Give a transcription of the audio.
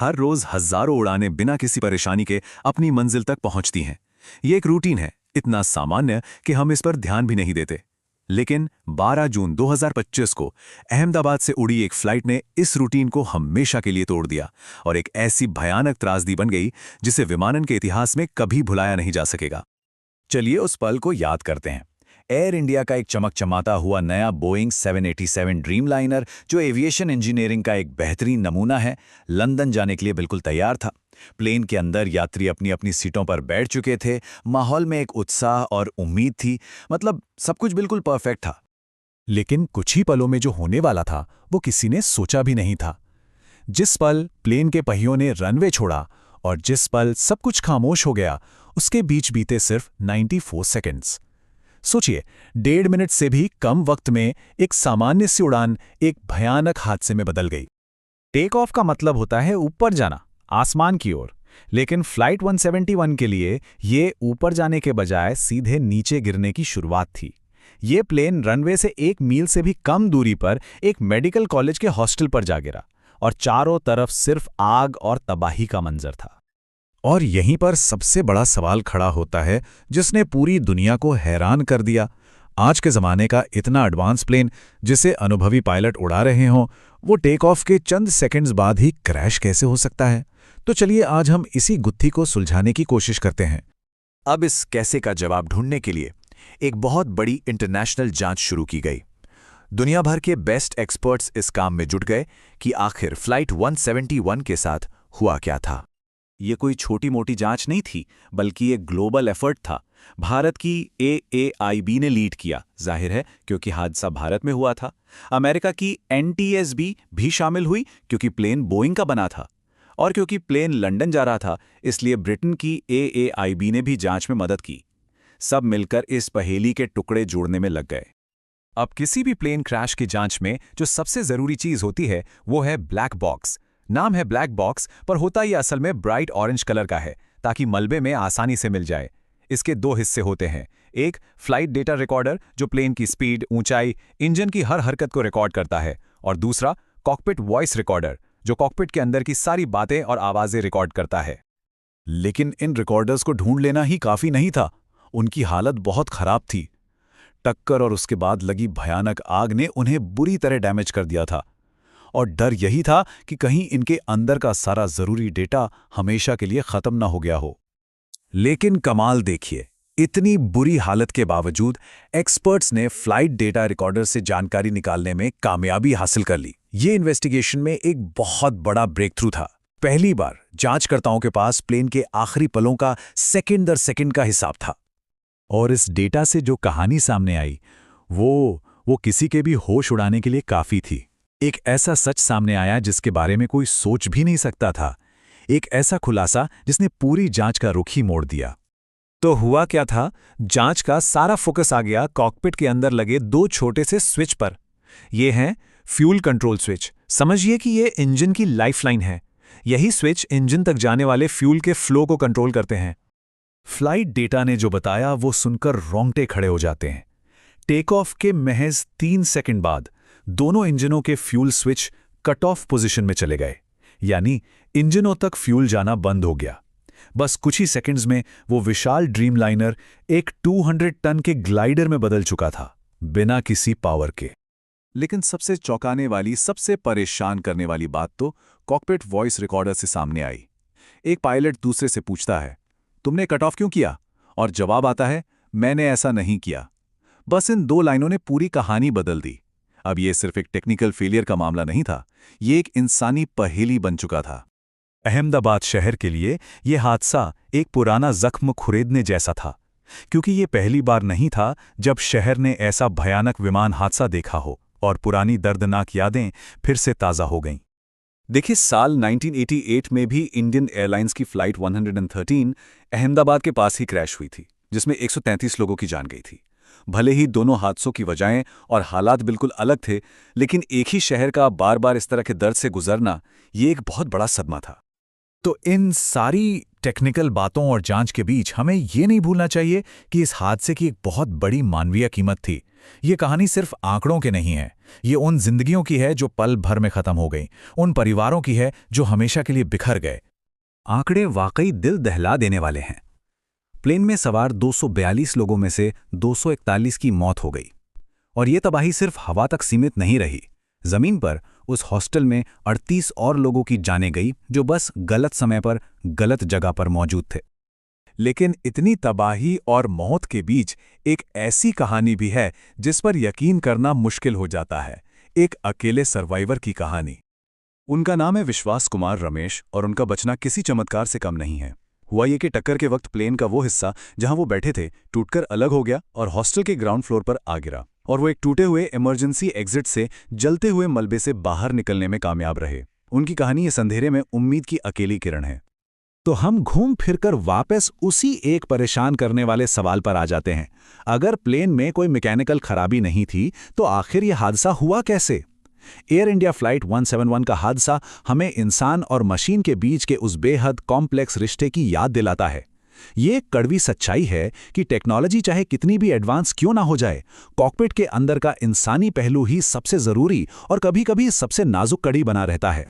हर रोज हजारों उड़ानें बिना किसी परेशानी के अपनी मंजिल तक पहुंचती हैं। ये एक रूटीन है, इतना सामान्य कि हम इस पर ध्यान भी नहीं देते। लेकिन 12 जून 2025 को अहमदाबाद से उड़ी एक फ्लाइट ने इस रूटीन को हमेशा के लिए तोड़ दिया और एक ऐसी भयानक त्रासदी बन गई जिसे विमानन के इतिहास में कभी भुलाया नहीं जा सकेगा। चलिए उस पल को याद करते हैं। एयर इंडिया का एक चमकचमाता हुआ नया बोइंग 787 ड्रीमलाइनर, जो एविएशन इंजीनियरिंग का एक बेहतरीन नमूना है, लंदन जाने के लिए बिल्कुल तैयार था। प्लेन के अंदर यात्री अपनी अपनी सीटों पर बैठ चुके थे, माहौल में एक उत्साह और उम्मीद थी, मतलब सब कुछ बिल्कुल परफेक्ट था। लेकिन कुछ ही पलों में जो होने वाला था वो किसी ने सोचा भी नहीं था। जिस पल प्लेन के पहियों ने रनवे छोड़ा और जिस पल सब कुछ खामोश हो गया, उसके बीच बीते सिर्फ 94 सेकंड्स। सोचिए, 1.5 मिनट से भी कम वक्त में एक सामान्य सी उड़ान एक भयानक हादसे में बदल गई। टेक ऑफ का मतलब होता है ऊपर जाना, आसमान की ओर, लेकिन फ्लाइट 171 के लिए ये ऊपर जाने के बजाय सीधे नीचे गिरने की शुरुआत थी। ये प्लेन रनवे से 1 मील से भी कम दूरी पर एक मेडिकल कॉलेज के हॉस्टल पर जा गिरा और चारों तरफ सिर्फ आग और तबाही का मंजर था। और यहीं पर सबसे बड़ा सवाल खड़ा होता है जिसने पूरी दुनिया को हैरान कर दिया। आज के ज़माने का इतना एडवांस प्लेन जिसे अनुभवी पायलट उड़ा रहे हों, वो टेक ऑफ के चंद सेकंड्स बाद ही क्रैश कैसे हो सकता है? तो चलिए आज हम इसी गुत्थी को सुलझाने की कोशिश करते हैं। अब इस कैसे का जवाब ढूंढने के लिए एक बहुत बड़ी इंटरनेशनल जांच शुरू की गई। दुनिया भर के बेस्ट एक्सपर्ट्स इस काम में जुट गए कि आखिर फ्लाइट 171 के साथ हुआ क्या था। ये कोई छोटी मोटी जांच नहीं थी, बल्कि एक ग्लोबल एफर्ट था। भारत की AAIB ने लीड किया, जाहिर है क्योंकि हादसा भारत में हुआ था। अमेरिका की NTSB भी शामिल हुई क्योंकि प्लेन बोइंग का बना था, और क्योंकि प्लेन लंदन जा रहा था इसलिए ब्रिटेन की AAIB ने भी जांच में मदद की। सब मिलकर इस पहेली के टुकड़े जोड़ने में लग गए। अब किसी भी प्लेन क्रैश की जांच में जो सबसे जरूरी चीज होती है वो है ब्लैक बॉक्स। नाम है ब्लैक बॉक्स, पर होता ये असल में ब्राइट ऑरेंज कलर का है ताकि मलबे में आसानी से मिल जाए। इसके 2 हिस्से होते हैं। एक फ्लाइट डेटा रिकॉर्डर जो प्लेन की स्पीड, ऊंचाई, इंजन की हर हरकत को रिकॉर्ड करता है, और दूसरा कॉकपिट वॉइस रिकॉर्डर जो कॉकपिट के अंदर की सारी बातें और आवाजें रिकॉर्ड करता है। लेकिन इन रिकॉर्डर्स को ढूंढ लेना ही काफी नहीं था। उनकी हालत बहुत खराब थी। टक्कर और उसके बाद लगी भयानक आग ने उन्हें बुरी तरह डैमेज कर दिया था, और डर यही था कि कहीं इनके अंदर का सारा जरूरी डेटा हमेशा के लिए खत्म ना हो गया हो। लेकिन कमाल देखिए, इतनी बुरी हालत के बावजूद एक्सपर्ट्स ने फ्लाइट डेटा रिकॉर्डर से जानकारी निकालने में कामयाबी हासिल कर ली। ये इन्वेस्टिगेशन में एक बहुत बड़ा ब्रेक थ्रू था। पहली बार जांचकर्ताओं के पास प्लेन के आखिरी पलों का सेकंड दर सेकंड का हिसाब था। और इस डेटा से जो कहानी सामने आई वो किसी के भी होश उड़ाने के लिए काफी थी। एक ऐसा सच सामने आया जिसके बारे में कोई सोच भी नहीं सकता था। एक ऐसा खुलासा जिसने पूरी जांच का रुख ही मोड़ दिया। तो हुआ क्या था? जांच का सारा फोकस आ गया कॉकपिट के अंदर लगे 2 छोटे से स्विच पर। ये हैं फ्यूल कंट्रोल स्विच। समझिए कि ये इंजन की लाइफलाइन है। यही स्विच इंजन तक जाने वाले फ्यूल के फ्लो को कंट्रोल करते हैं। फ्लाइट डेटा ने जो बताया वो सुनकर रोंगटे खड़े हो जाते हैं। टेक ऑफ के महज 3 सेकंड बाद दोनों इंजनों के fuel switch cut off position में चले गए, यानी इंजनों तक फ्यूल जाना बंद हो गया। बस कुछ ही सेकंड्स में वो विशाल ड्रीमलाइनर एक 200 टन के ग्लाइडर में बदल चुका था, बिना किसी पावर के। लेकिन सबसे चौंकाने वाली, सबसे परेशान करने वाली बात तो कॉकपिट वॉइस रिकॉर्डर से सामने आई। एक पायलट दूसरे से पूछता है, तुमने कट ऑफ क्यों किया? और जवाब आता है, मैंने ऐसा नहीं किया। बस इन 2 लाइनों ने पूरी कहानी बदल दी। अब ये सिर्फ एक टेक्निकल फेलियर का मामला नहीं था, ये एक इंसानी पहेली बन चुका था। अहमदाबाद शहर के लिए यह हादसा एक पुराना जख्म खुरेदने जैसा था, क्योंकि ये पहली बार नहीं था जब शहर ने ऐसा भयानक विमान हादसा देखा हो और पुरानी दर्दनाक यादें फिर से ताज़ा हो गईं। देखिए, साल 1988 में भी इंडियन एयरलाइंस की फ्लाइट 113 अहमदाबाद के पास ही क्रैश हुई थी, जिसमें 133 लोगों की जान गई थी। भले ही दोनों हादसों की वजहें और हालात बिल्कुल अलग थे, लेकिन एक ही शहर का बार बार इस तरह के दर्द से गुजरना ये एक बहुत बड़ा सदमा था। तो इन सारी टेक्निकल बातों और जांच के बीच हमें ये नहीं भूलना चाहिए कि इस हादसे की एक बहुत बड़ी मानवीय कीमत थी। ये कहानी सिर्फ आंकड़ों की नहीं है, ये उन जिंदगियों की है जो पल भर में खत्म हो गई, उन परिवारों की है जो हमेशा के लिए बिखर गए। आंकड़े वाकई दिल दहला देने वाले हैं। प्लेन में सवार 242 लोगों में से 241 की मौत हो गई। और ये तबाही सिर्फ हवा तक सीमित नहीं रही। जमीन पर उस हॉस्टल में 38 और लोगों की जानें गई जो बस गलत समय पर गलत जगह पर मौजूद थे। लेकिन इतनी तबाही और मौत के बीच एक ऐसी कहानी भी है जिस पर यकीन करना मुश्किल हो जाता है, एक अकेले सर्वाइवर की कहानी। उनका नाम है विश्वास कुमार रमेश और उनका बचना किसी चमत्कार से कम नहीं है। हुआ ये कि टक्कर के वक्त प्लेन का वो हिस्सा जहां वो बैठे थे टूटकर अलग हो गया और हॉस्टल के ग्राउंड फ्लोर पर आ गिरा, और वो एक टूटे हुए इमरजेंसी एग्जिट से जलते हुए मलबे से बाहर निकलने में कामयाब रहे। उनकी कहानी इस अंधेरे में उम्मीद की अकेली किरण है। तो हम घूम फिरकर वापस उसी एक परेशान करने वाले सवाल पर आ जाते हैं। अगर प्लेन में कोई मैकेनिकल खराबी नहीं थी तो आखिर यह हादसा हुआ कैसे? एयर इंडिया फ्लाइट 171 का हादसा हमें इंसान और मशीन के बीच के उस बेहद कॉम्प्लेक्स रिश्ते की याद दिलाता है। ये एक कड़वी सच्चाई है कि टेक्नोलॉजी चाहे कितनी भी एडवांस क्यों ना हो जाए, कॉकपिट के अंदर का इंसानी पहलू ही सबसे जरूरी और कभी-कभी सबसे नाजुक कड़ी बना रहता है।